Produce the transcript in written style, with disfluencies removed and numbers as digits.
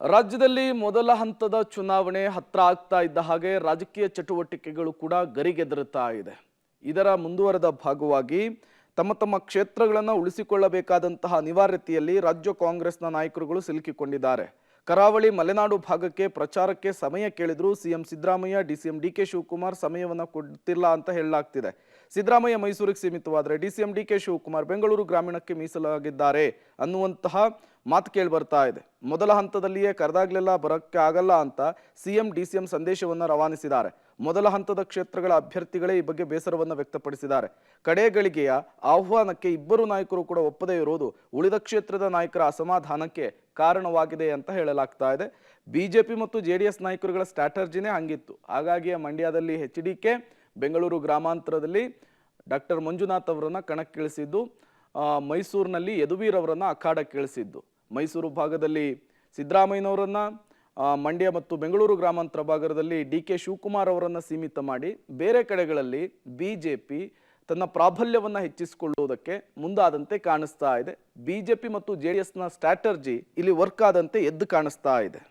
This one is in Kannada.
ರಾಜ್ಯದಲ್ಲಿ ಮೊದಲ ಹಂತದ ಚುನಾವಣೆ ಹತ್ರ ಆಗ್ತಾ ಇದ್ದ ಹಾಗೆ ರಾಜಕೀಯ ಚಟುವಟಿಕೆಗಳು ಕೂಡ ಗರಿಗೆದರುತ್ತಾ ಇದೆ. ಇದರ ಮುಂದುವರೆದ ಭಾಗವಾಗಿ ತಮ್ಮ ತಮ್ಮ ಕ್ಷೇತ್ರಗಳನ್ನು ಉಳಿಸಿಕೊಳ್ಳಬೇಕಾದಂತಹ ಅನಿವಾರ್ಯತೆಯಲ್ಲಿ ರಾಜ್ಯ ಕಾಂಗ್ರೆಸ್ನ ನಾಯಕರುಗಳು ಸಿಲುಕಿಕೊಂಡಿದ್ದಾರೆ. ಕರಾವಳಿ ಮಲೆನಾಡು ಭಾಗಕ್ಕೆ ಪ್ರಚಾರಕ್ಕೆ ಸಮಯ ಕೇಳಿದ್ರು CM Siddaramaiah, DCM DK Shivakumar ಸಮಯವನ್ನು ಕೊಡ್ತಿಲ್ಲ ಅಂತ ಹೇಳಲಾಗ್ತಿದೆ. ಸಿದ್ದರಾಮಯ್ಯ ಮೈಸೂರಿಗೆ ಸೀಮಿತವಾದರೆ ಡಿಸಿಎಂ ಡಿಕೆ ಶಿವಕುಮಾರ್ ಬೆಂಗಳೂರು ಗ್ರಾಮೀಣಕ್ಕೆ ಮೀಸಲಾಗಿದ್ದಾರೆ ಅನ್ನುವಂತಹ ಮಾತು ಕೇಳಿ ಬರ್ತಾ ಇದೆ. ಮೊದಲ ಹಂತದಲ್ಲಿಯೇ ಕರೆದಾಗ್ಲೆಲ್ಲ ಬರೋಕ್ಕೆ ಆಗಲ್ಲ ಅಂತ ಸಿಎಂ ಡಿಸಿಎಂ ಸಂದೇಶವನ್ನು ರವಾನಿಸಿದ್ದಾರೆ. ಮೊದಲ ಹಂತದ ಕ್ಷೇತ್ರಗಳ ಅಭ್ಯರ್ಥಿಗಳೇ ಈ ಬಗ್ಗೆ ಬೇಸರವನ್ನು ವ್ಯಕ್ತಪಡಿಸಿದ್ದಾರೆ. ಕಡೆಗಳಿಗೆಯ ಆಹ್ವಾನಕ್ಕೆ ಇಬ್ಬರು ನಾಯಕರು ಕೂಡ ಒಪ್ಪದೇ ಇರುವುದು ಉಳಿದ ಕ್ಷೇತ್ರದ ನಾಯಕರ ಅಸಮಾಧಾನಕ್ಕೆ ಕಾರಣವಾಗಿದೆ ಅಂತ ಹೇಳಲಾಗ್ತಾ ಇದೆ. ಬಿಜೆಪಿ ಮತ್ತು ಜೆಡಿಎಸ್ ನಾಯಕರುಗಳ ಸ್ಟ್ರಾಟರ್ಜಿನೇ ಹಂಗಿತ್ತು. ಹಾಗಾಗಿ ಮಂಡ್ಯದಲ್ಲಿ ಎಚ್ಡಿಕೆ, ಬೆಂಗಳೂರು ಗ್ರಾಮಾಂತರದಲ್ಲಿ ಡಾಕ್ಟರ್ ಮಂಜುನಾಥ್ ಅವರನ್ನ ಕಣಕ್ಕಿಳಿಸಿದ್ದು, ಮೈಸೂರಿನಲ್ಲಿ ಯದುವೀರ್ ಅವರನ್ನ ಅಖಾಡಕ್ಕಿಳಿಸಿದ್ದು. ಮೈಸೂರು ಭಾಗದಲ್ಲಿ ಸಿದ್ದರಾಮಯ್ಯನವರನ್ನ, ಮಂಡ್ಯ ಮತ್ತು ಬೆಂಗಳೂರು ಗ್ರಾಮಾಂತರ ಭಾಗದಲ್ಲಿ ಡಿಕೆ ಶಿವಕುಮಾರ್ ಅವರನ್ನ ಸೀಮಿತ ಮಾಡಿ ಬೇರೆ ಕಡೆಗಳಲ್ಲಿ ಬಿಜೆಪಿ ತನ್ನ ಪ್ರಾಬಲ್ಯವನ್ನು ಹೆಚ್ಚಿಸಿಕೊಳ್ಳುವುದಕ್ಕೆ ಮುಂದಾದಂತೆ ಕಾಣಿಸ್ತಾ ಇದೆ. ಬಿಜೆಪಿ ಮತ್ತು ಜೆಡಿಎಸ್ನ ಸ್ಟ್ರಾಟರ್ಜಿ ಇಲ್ಲಿ ವರ್ಕ್ ಆದಂತೆ ಎದ್ದು ಕಾಣಿಸ್ತಾ ಇದೆ.